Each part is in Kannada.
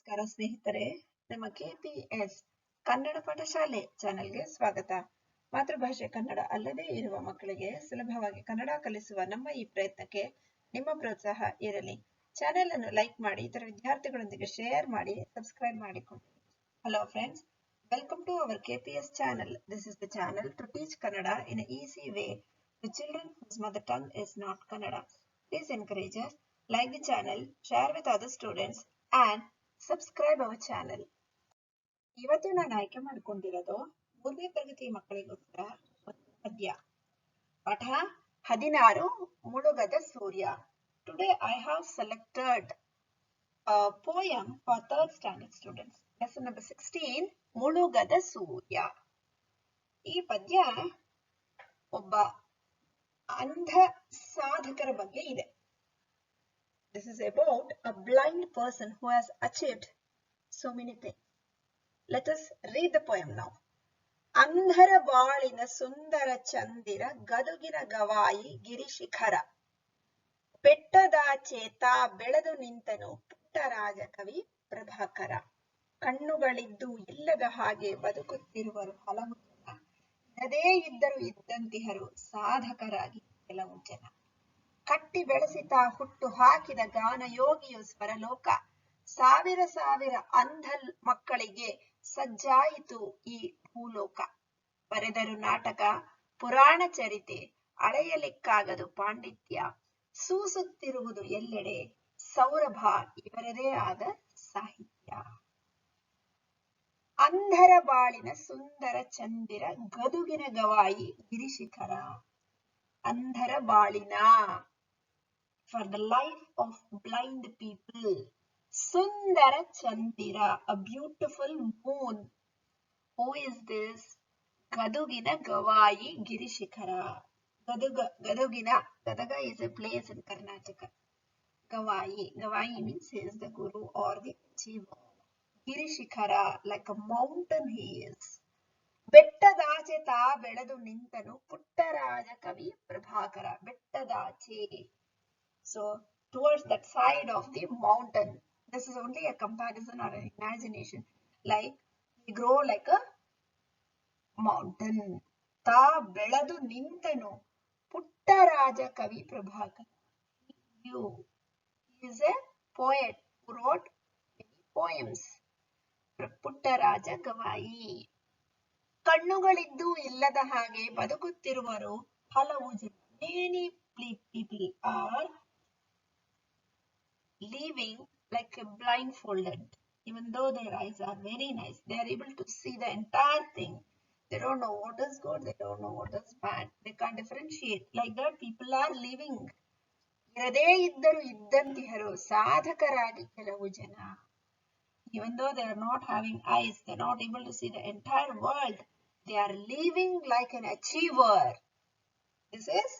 ನಮಸ್ಕಾರ ಸ್ನೇಹಿತರೆ, ನಮ್ಮ KPS ಕನ್ನಡ ಪಾಠಶಾಲೆ ಚಾನೆಲ್ಗೆ ಸ್ವಾಗತ. ಮಾತೃಭಾಷೆ ಕನ್ನಡ ಅಲ್ಲದೇ ಇರುವ ಮಕ್ಕಳಿಗೆ ಸುಲಭವಾಗಿ ಕನ್ನಡ ಕಲಿಸುವ ನಮ್ಮ ಈ ಪ್ರಯತ್ನಕ್ಕೆ ನಿಮ್ಮ ಪ್ರೋತ್ಸಾಹ ಇರಲಿ. ಚಾನೆಲ್ ಅನ್ನು ಲೈಕ್ ಮಾಡಿ, ಇತರ ವಿದ್ಯಾರ್ಥಿಗಳೊಂದಿಗೆ ಶೇರ್ ಮಾಡಿ, ಸಬ್ಸ್ಕ್ರೈಬ್ ಮಾಡಿಕೊಳ್ಳಿ. Hello friends, welcome to our KPS channel. This is the channel to teach Kannada in an easy way to children whose mother tongue is not Kannada. Please encourage us, like the channel, share with other students and subscribe our channel. ಇವತ್ತು ನಾನು ಆಯ್ಕೆ ಮಾಡಿಕೊಂಡಿರೋದು 3ನೇ ತರಗತಿ ಮಕ್ಕಳಿಗೋಸ್ಕರ ಒಂದು ಪದ್ಯ. ಪಾಠ 16 ಮುಳುಗದ ಸೂರ್ಯ. Today I have selected a poem for 3rd standard students. Lesson number 16 ಮುಳುಗದ ಸೂರ್ಯ. ಈ ಪದ್ಯ ಒಬ್ಬ ಅಂಧ ಸಾಧಕರ ಬಗ್ಗೆ ಇದೆ. This is about a blind person who has achieved so many things. Let us read the poem now. ಅಂಧರ ಬಾಳಿನ ಸುಂದರ ಚಂದಿರ ಗದುಗಿನ ಗವಾಯಿ ಗಿರಿಶಿಖರ ಬೆಟ್ಟದಾಚೆ ತಾ ಬೆಳೆದು ನಿಂತನು ಪುಟ್ಟರಾಜ ಕವಿ ಪ್ರಭಾಕರ. ಕಣ್ಣುಗಳಿದ್ದು ಇಲ್ಲದ ಹಾಗೆ ಬದುಕುತ್ತಿರುವರು ಹಲವು ಜನ, ಇಲ್ಲದೇ ಇದ್ದರೂ ಇದ್ದಂತಿಹರು ಸಾಧಕರಾಗಿ ಕೆಲವು ಜನ. ಕಟ್ಟಿ ಬೆಳೆಸಿತಾ ಹುಟ್ಟು ಹಾಕಿದ ಗಾನಯೋಗಿಯು ಸ್ವರಲೋಕ, ಸಾವಿರ ಸಾವಿರ ಅಂಧ ಮಕ್ಕಳಿಗೆ ಸಜ್ಜಾಯಿತು ಈ ಭೂಲೋಕ. ಬರೆದರು ನಾಟಕ ಪುರಾಣ ಚರಿತೆ, ಅಳೆಯಲಿಕ್ಕಾಗದು ಪಾಂಡಿತ್ಯ, ಸೂಸುತ್ತಿರುವುದು ಎಲ್ಲೆಡೆ ಸೌರಭ ಇವರದೇ ಆದ ಸಾಹಿತ್ಯ. ಅಂಧರ ಬಾಳಿನ ಸುಂದರ ಚಂದಿರ ಗದುಗಿನ ಗವಾಯಿ ಗಿರಿಶಿಖರ. ಅಂಧರ ಬಾಳಿನ, for the life of blind people. ಸುಂದರ ಚಂದಿರ, a beautiful moon. Who is this? ಗದುಗಿನ Gavai ಗಿರಿಶಿಖರ. Gadaga is a place in Karnataka. Gavayi means he is the guru or the achiever. Girishikara, like a mountain he is. ಬೆಟ್ಟದಾಚೆ ತಾ ಬೆಳೆದು ನಿಂತನು ಪುಟ್ಟರಾಜ ಕವಿ Prabhakar. ಬೆಟ್ಟದಾಚೆ, so towards that side of the mountain. This is only a comparison or an imagination. Like he grow like a mountain. ತಾ ಬೆಳೆದು ನಿಂತನು ಪುಟ್ಟರಾಜ ಕವಿ Prabhakar. He is a poet who wrote many poems. Puttaraja Gavai. ಕಣ್ಣುಗಳಿದ್ದು ಇಲ್ಲದ ಹಾಗೆ ಬದುಕುತ್ತಿರುವರು ಹಲವು ಜನ. Many people are living like a blindfolded. Even though their eyes are very nice, they are able to see the entire thing. They don't know what is good, they don't know what is bad. They can't differentiate. Like that people are living. ಇರದೇ ಇದ್ದರೂ ಇದ್ದಂತಿಹರು ಸಾಧಕರಾಗಿ ಕೆಲವು ಜನ. Even though they are not having eyes, they are not able to see the entire world, they are living like an achiever. This is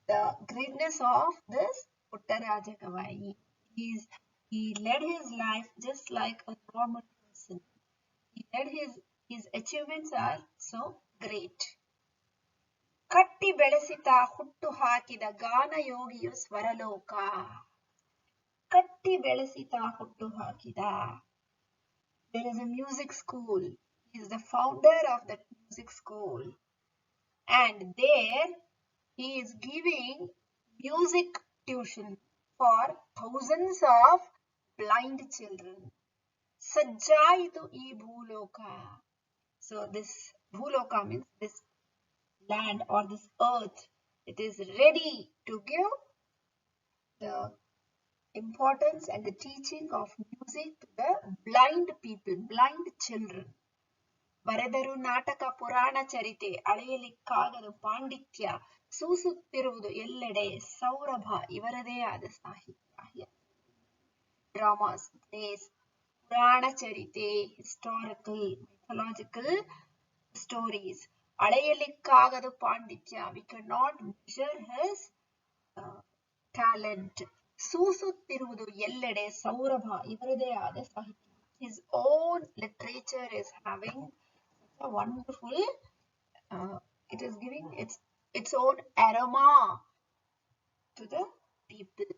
the greatness of this Puttaraja Gavayi. He led his life just like a normal person. His achievements are so great. ಕಟ್ಟಿ ಬೆಳೆಸಿತಾ ಹುಟ್ಟು ಹಾಕಿದ ಗಾನಯೋಗಿಯು ಸ್ವರಲೋಕ. ಕಟ್ಟಿ ಬೆಳೆಸಿತಾ ಹುಟ್ಟು ಹಾಕಿದ. There is a music school. He is the founder of that music school. And there he is giving music tuition for thousands of blind children. Sajjaitu ee bhuloka. So this bhuloka means this land or this earth. It is ready to give the importance and the teaching of music to the blind people, blind children. ಬರೆದರು ನಾಟಕ ಪುರಾಣ ಚರಿತೆ, ಅಳೆಯಲಿಕ್ಕಾಗದು ಪಾಂಡಿತ್ಯ, ಸೂಸುತ್ತಿರುವುದು ಎಲ್ಲೆಡೆ ಸೌರಭ ಇವರದೇ ಆದ ಸಾಹಿತ್ಯ. Dramas, plays, ಪುರಾಣ ಚರಿತೆ, historical, mythological stories. ಅಳೆಯಲಿಕ್ಕಾಗದು ಪಾಂಡಿತ್ಯ, we cannot measure his talent. ಸೂಸುತ್ತಿರುವುದು ಎಲ್ಲೆಡೆ ಸೌರಭ ಇವರದೇ ಆದ ಸಾಹಿತ್ಯ. His own literature is having a wonderful, it is giving its own aroma to the people.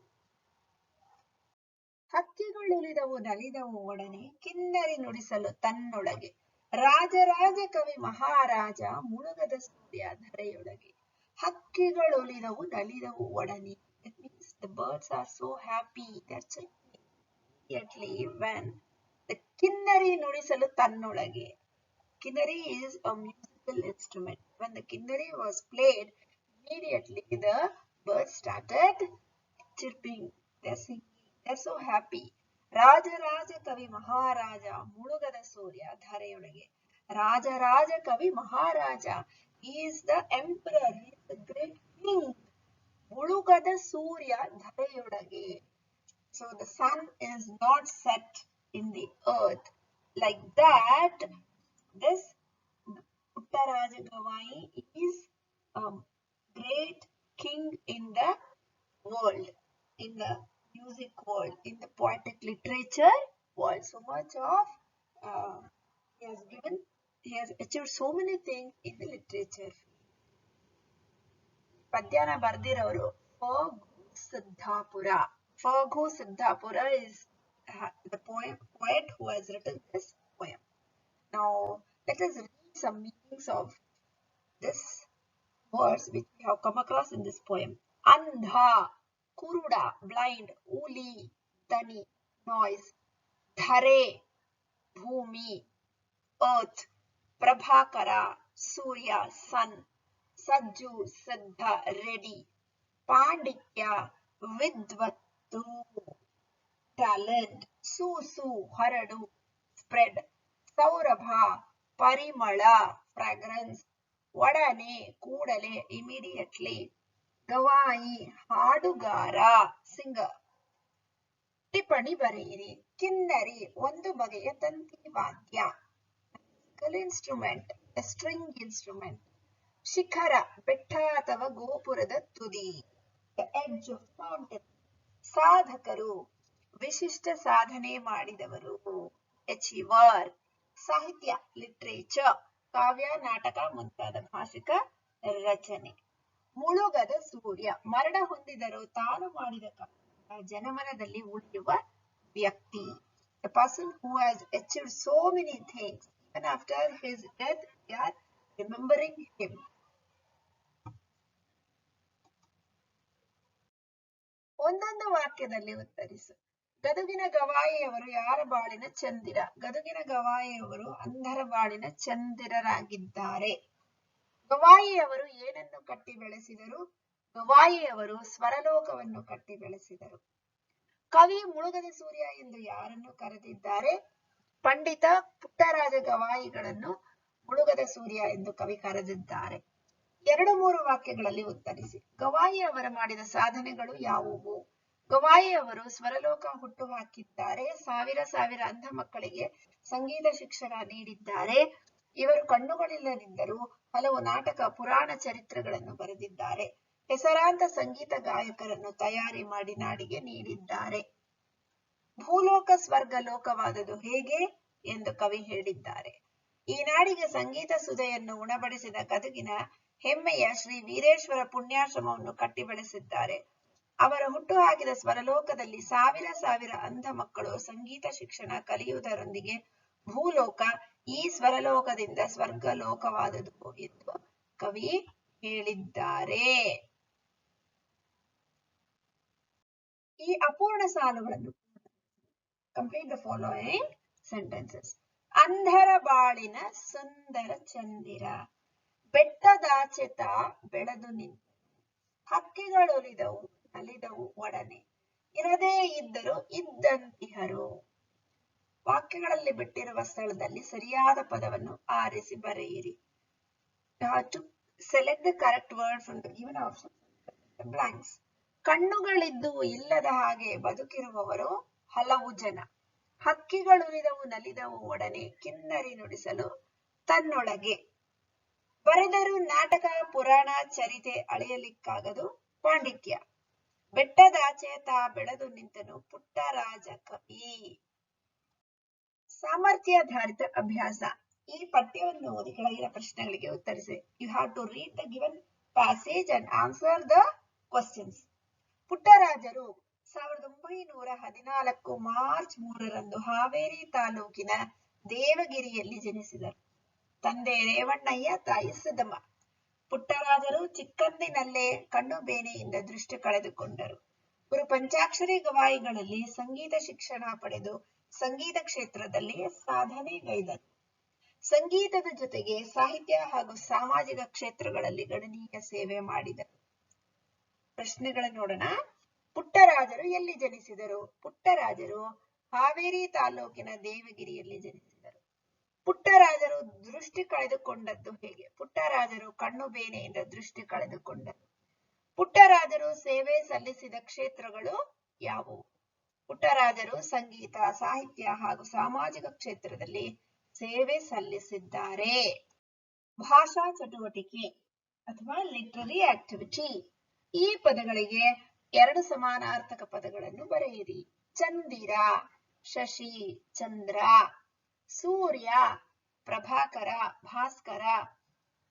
ಹಕ್ಕಿಗಳುಲಿದವು ನಲಿದವು ಒಡನೆ ಕಿನ್ನರಿ ನುಡಿಸಲು ತನ್ನೊಳಗೆ ರಾಜರಾಜ ಕವಿ ಮಹಾರಾಜ ಮುಳುಗದ ಸೂರ್ಯ ಧರೆಯೊಳಗೆ. ಹಕ್ಕಿಗಳುಲಿದವು ನಲಿದವು ಒಡನೆ. That means the birds are so happy. That's immediately when the kinnari ನುಡಿಸಲು ತನ್ನೊಳಗೆ. Kinnari is a musical instrument. When the kinnari was played, immediately the birds started chirping. They're singing. They're so happy. Rajaraja ಕವಿ ಮಹಾರಾಜ ಮುಳುಗದ ಸೂರ್ಯ ಧರೆಯೊಳಗೆ. ರಾಜರಾಜ ಕವಿ ಮಹಾರಾಜ. He is the emperor. He is the great king. ಮುಳುಗದ Surya ಧರೆಯೊಳಗೆ. So the sun is not set in the earth. Like that, this Puttaraja Gavai is a great king in the world, in the music world, in the poetic literature world. So much of he has achieved so many things in the literature. ಪದ್ಯನ ಬರ್ದಿರೋರು Phagu Siddapura. Phaghu Siddhapura is the poet who has written this poem. Now let us read some meanings of this words which we have come across in this poem. Andha, kuruda, blind. Uli, dani, noise. Dhare, bhumi, earth. Prabhakara, surya, sun. Sajju, siddha, ready. Panditya, vidvattu, talent. Susu, haradu, spread. Saurabha, parimala, fragrance. ಒಡನೆ ಕೂಡಲೇ immediately. ಗವಾಯಿ ಹಾಡುಗಾರ ಸಿಂಗರ್. ಟಿಪ್ಪಣಿ ಬರೆಯಿರಿ. ಕಿನ್ನರಿ ಒಂದು ಬಗೆಯ ತಂತಿ ವಾದ್ಯ. Instrument, a string instrument. ಶಿಖರ ಬೆಟ್ಟ ಅಥವಾ ಗೋಪುರದ ತುದಿ. The edge of mountain. ಸಾಧಕರು ವಿಶಿಷ್ಟ ಸಾಧನೆ ಮಾಡಿದವರು. achiever. ಸಾಹಿತ್ಯ ಲಿಟ್ರೇಚರ್ ಕಾವ್ಯ ನಾಟಕ ಮುಂತಾದ ಭಾಷಿಕ ರಚನೆ. ಮುಳುಗದ ಸೂರ್ಯ ಮರಣ ಹೊಂದಿದರೂ ತಾನು ಮಾಡಿದ ಜನಮನದಲ್ಲಿ ಉಳಿಯುವ ವ್ಯಕ್ತಿ. A person who has achieved so many things, even after his death, we are remembering him. ಒಂದೊಂದು ವಾಕ್ಯದಲ್ಲಿ ಉತ್ತರಿಸು. ಗದುಗಿನ ಗವಾಯಿಯವರು ಯಾರ ಬಾಳಿನ ಚಂದಿರ? ಗದುಗಿನ ಗವಾಯಿಯವರು ಅಂಧರ ಬಾಳಿನ ಚಂದಿರರಾಗಿದ್ದಾರೆ. ಗವಾಯಿಯವರು ಏನನ್ನು ಕಟ್ಟಿ ಬೆಳೆಸಿದರು? ಗವಾಯಿಯವರು ಸ್ವರಲೋಕವನ್ನು ಕಟ್ಟಿ ಬೆಳೆಸಿದರು. ಕವಿ ಮುಳುಗದ ಸೂರ್ಯ ಎಂದು ಯಾರನ್ನು ಕರೆದಿದ್ದಾರೆ? ಪಂಡಿತ ಪುಟ್ಟರಾಜ ಗವಾಯಿಗಳನ್ನು ಮುಳುಗದ ಸೂರ್ಯ ಎಂದು ಕವಿ ಕರೆದಿದ್ದಾರೆ. 2-3 ವಾಕ್ಯಗಳಲ್ಲಿ ಉತ್ತರಿಸಿ. ಗವಾಯಿ ಅವರ ಮಾಡಿದ ಸಾಧನೆಗಳು ಯಾವುವು? ಗವಾಯಿ ಅವರು ಸ್ವರಲೋಕ ಹುಟ್ಟು ಹಾಕಿದ್ದಾರೆ. ಸಾವಿರ ಅಂಧ ಮಕ್ಕಳಿಗೆ ಸಂಗೀತ ಶಿಕ್ಷಣ ನೀಡಿದ್ದಾರೆ. ಇವರು ಕಣ್ಣುಗಳಿಲ್ಲದಿದ್ದರೂ ಹಲವು ನಾಟಕ ಪುರಾಣ ಚರಿತ್ರೆಗಳನ್ನು ಬರೆದಿದ್ದಾರೆ. ಹೆಸರಾಂತ ಸಂಗೀತ ಗಾಯಕರನ್ನು ತಯಾರಿ ಮಾಡಿ ನಾಡಿಗೆ ನೀಡಿದ್ದಾರೆ. ಭೂಲೋಕ ಸ್ವರ್ಗ ಲೋಕವಾದುದು ಹೇಗೆ ಎಂದು ಕವಿ ಹೇಳಿದ್ದಾರೆ. ಈ ನಾಡಿಗೆ ಸಂಗೀತ ಸುಧೆಯನ್ನು ಉಣಬಡಿಸಿದ ಗದುಗಿನ ಹೆಮ್ಮೆಯ ಶ್ರೀ ವೀರೇಶ್ವರ ಪುಣ್ಯಾಶ್ರಮವನ್ನು ಕಟ್ಟಿ ಬೆಳೆಸಿದ್ದಾರೆ. ಅವರ ಹುಟ್ಟು ಹಾಕಿದ ಸ್ವರಲೋಕದಲ್ಲಿ ಸಾವಿರ ಅಂಧ ಮಕ್ಕಳು ಸಂಗೀತ ಶಿಕ್ಷಣ ಕಲಿಯುವುದರೊಂದಿಗೆ ಭೂಲೋಕ ಈ ಸ್ವರಲೋಕದಿಂದ ಸ್ವರ್ಗ ಲೋಕವಾದುದು ಎಂದು ಕವಿ ಹೇಳಿದ್ದಾರೆ. ಈ ಅಪೂರ್ಣ ಸಾಲುಗಳನ್ನು ಕಂಪ್ಲೀಟ್ ದ ಫಾಲೋಯಿಂಗ್ ಸೆಂಟೆನ್ಸಸ್. ಅಂಧರ ಬಾಳಿನ ಸುಂದರ ಚಂದಿರ. ಬೆಟ್ಟದಾಚೆತ ಬೆಳೆದು ನಿಂತು. ಹಕ್ಕಿಗಳೊಲಿದವು ನಲಿದವು ಒಡನೆ. ಇರದೇ ಇದ್ದರು ಇದ್ದಂತಿಹರು. ವಾಕ್ಯಗಳಲ್ಲಿ ಬಿಟ್ಟಿರುವ ಸ್ಥಳದಲ್ಲಿ ಸರಿಯಾದ ಪದವನ್ನು ಆರಿಸಿ ಬರೆಯಿರಿ. To select the correct word from the given option. The blanks. ಕಣ್ಣುಗಳಿದ್ದು ಇಲ್ಲದ ಹಾಗೆ ಬದುಕಿರುವವರು ಹಲವು ಜನ. ಹಕ್ಕಿಗಳುಲಿದವು ನಲಿದವು ಒಡನೆ ಕಿನ್ನರಿ ನುಡಿಸಲು ತನ್ನೊಳಗೆ. ಬರೆದರು ನಾಟಕ ಪುರಾಣ ಚರಿತೆ ಅಳೆಯಲಿಕ್ಕಾಗದು ಪಾಂಡಿತ್ಯ. ಬೆಟ್ಟದಾಚೆ ತಾ ಬೆಳೆದು ನಿಂತನು ಪುಟ್ಟರಾಜ ಕವಿ. ಸಾಮರ್ಥ್ಯಾಧಾರಿತ ಅಭ್ಯಾಸ. ಈ ಪಠ್ಯವನ್ನು ಓದಿ ಕೆಳಗಿನ ಪ್ರಶ್ನೆಗಳಿಗೆ ಉತ್ತರಿಸಿ. You have to read the given passage and answer the questions. ಪುಟ್ಟರಾಜರು 1914 ಮಾರ್ಚ್ 3ರಂದು ಹಾವೇರಿ ತಾಲೂಕಿನ ದೇವಗಿರಿಯಲ್ಲಿ ಜನಿಸಿದರು. ತಂದೆ ರೇವಣ್ಣಯ್ಯ, ತಾಯಿ ಸದಮ್ಮ. ಪುಟ್ಟರಾಜರು ಚಿಕ್ಕಂದಿನಲ್ಲೇ ಕಣ್ಣು ಬೇನೆಯಿಂದ ದೃಷ್ಟಿ ಕಳೆದುಕೊಂಡರು. ಇವರು ಪಂಚಾಕ್ಷರಿ ಗವಾಯಿಗಳಲ್ಲಿ ಸಂಗೀತ ಶಿಕ್ಷಣ ಪಡೆದು ಸಂಗೀತ ಕ್ಷೇತ್ರದಲ್ಲಿ ಸಾಧನೆಗೈದರು. ಸಂಗೀತದ ಜೊತೆಗೆ ಸಾಹಿತ್ಯ ಹಾಗೂ ಸಾಮಾಜಿಕ ಕ್ಷೇತ್ರಗಳಲ್ಲಿ ಗಣನೀಯ ಸೇವೆ ಮಾಡಿದರು. ಪ್ರಶ್ನೆಗಳನ್ನು ನೋಡೋಣ. ಪುಟ್ಟರಾಜರು ಎಲ್ಲಿ ಜನಿಸಿದರು? ಪುಟ್ಟರಾಜರು ಹಾವೇರಿ ತಾಲೂಕಿನ ದೇವಗಿರಿಯಲ್ಲಿ ಜನಿಸಿದರು. ಪುಟ್ಟರಾಜರು ದೃಷ್ಟಿ ಕಳೆದುಕೊಂಡದ್ದು ಹೇಗೆ? ಪುಟ್ಟರಾಜರು ಕಣ್ಣು ಬೇನೆಯಿಂದ ದೃಷ್ಟಿ ಕಳೆದುಕೊಂಡರು. ಪುಟ್ಟರಾಜರು ಸೇವೆ ಸಲ್ಲಿಸಿದ ಕ್ಷೇತ್ರಗಳು ಯಾವುವು? ಪುಟ್ಟರಾಜರು ಸಂಗೀತ, ಸಾಹಿತ್ಯ ಹಾಗೂ ಸಾಮಾಜಿಕ ಕ್ಷೇತ್ರದಲ್ಲಿ ಸೇವೆ ಸಲ್ಲಿಸಿದ್ದಾರೆ. ಭಾಷಾ ಚಟುವಟಿಕೆ ಅಥವಾ ಲಿಟರರಿ ಆಕ್ಟಿವಿಟಿ. ಈ ಪದಗಳಿಗೆ 2 ಸಮಾನಾರ್ಥಕ ಪದಗಳನ್ನು ಬರೆಯಿರಿ. ಚಂದಿರ, ಶಶಿ, ಚಂದ್ರ. ಸೂರ್ಯ, ಪ್ರಭಾಕರ, ಭಾಸ್ಕರ.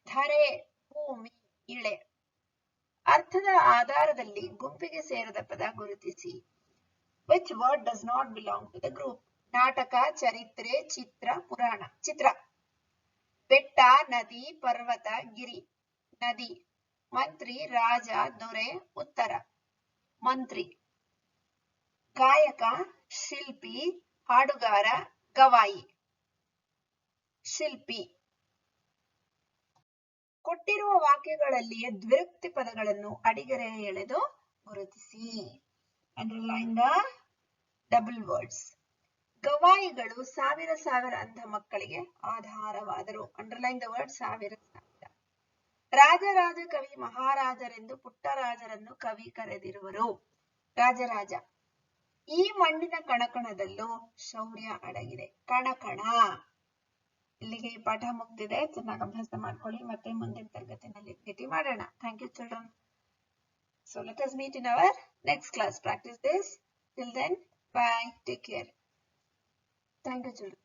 ಧರೆ, ಭೂಮಿ, ಇಳೆ. ಅರ್ಥದ ಆಧಾರದಲ್ಲಿ ಗುಂಪಿಗೆ ಸೇರದ ಪದ ಗುರುತಿಸಿ. Which word does not belong to the group? ನಾಟಕ, ಚರಿತ್ರೆ, ಚಿತ್ರ, ಪುರಾಣ. ಚಿತ್ರ. ಬೆಟ್ಟ, ನದಿ, ಪರ್ವತ, ಗಿರಿ. ನದಿ. ಮಂತ್ರಿ, ರಾಜ, ದೊರೆ. ಉತ್ತರ. ಮಂತ್ರಿ. ಗಾಯಕ, ಶಿಲ್ಪಿ, ಹಾಡುಗಾರ, ಗವಾಯಿ. ಶಿಲ್ಪಿ. ಕೊಟ್ಟಿರುವ ವಾಕ್ಯಗಳಲ್ಲಿ ದ್ವಿರುಕ್ತಿ ಪದಗಳನ್ನು ಅಡಿಗೆರೆ ಎಳೆದು ಗುರುತಿಸಿ. Underline the double words. ಗವಾಯಿಗಳು ಸಾವಿರ ಅಂಧ ಮಕ್ಕಳಿಗೆ ಆಧಾರವಾದರು. ಅಂಡರ್ಲೈನ್ ದ ವರ್ಡ್ ಸಾವಿರ. ರಾಜರಾಜ ಕವಿ ಮಹಾರಾಜರೆಂದು ಪುಟ್ಟರಾಜರನ್ನು ಕವಿ ಕರೆದಿರುವರು. ರಾಜರಾಜ. ಈ ಮಣ್ಣಿನ ಕಣಕಣದಲ್ಲೂ ಶೌರ್ಯ ಅಡಗಿದೆ. ಕಣಕಣ. ಇಲ್ಲಿಗೆ ಈ ಪಾಠ ಮುಗ್ದಿದೆ. ಚೆನ್ನಾಗಿ ಅಭ್ಯಾಸ ಮಾಡ್ಕೊಳ್ಳಿ. ಮತ್ತೆ ಮುಂದಿನ ತರಗತಿನಲ್ಲಿ ಭೇಟಿ ಮಾಡೋಣ. Thank you children. So let us meet in our next class. Practice this. Till then, bye. Take care. Thank you children.